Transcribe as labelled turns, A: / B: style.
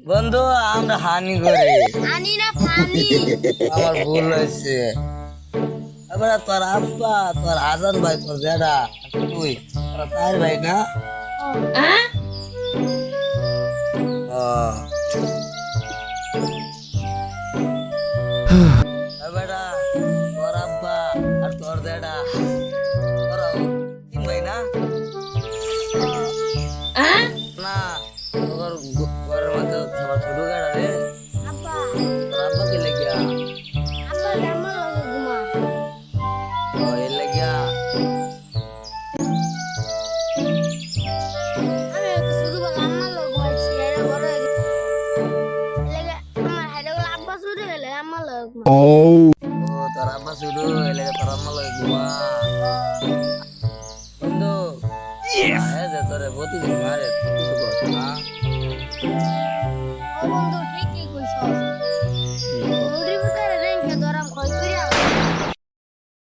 A: বন্ধু আমরা হানি করি
B: আনি না ফানি।
A: আমার ভুল হয়েছে এবার তোর আব্বা তোর আজান ভাই তোর জেডা তুই তোরা তার ভাই না বেটা তোর আব্বা আর তোর জেডা তোরা তিন ভাই না না তোর ঘরের মধ্যে সবার ছোট গাড়া রে
B: আব্বা
A: তোর আব্বা কে লেগিয়া
B: আব্বা আমার লগে ঘুমা।
A: ও এ লেগিয়া
B: আমি তো শুরু বলে আমার লগে ঘুমাইছি, এরা বড় হয়ে গেছে। এলাকা আমার হাইডা বলে আব্বা শুরু গেলে আমার লগে ঘুমা।
A: ও তোর আব্বা ছোট এ লেগে তোর আম্মা লগে ঘুমা বন্ধু হ্যাঁ যে তোরে প্রতিদিন মারে তুই কিছু কর না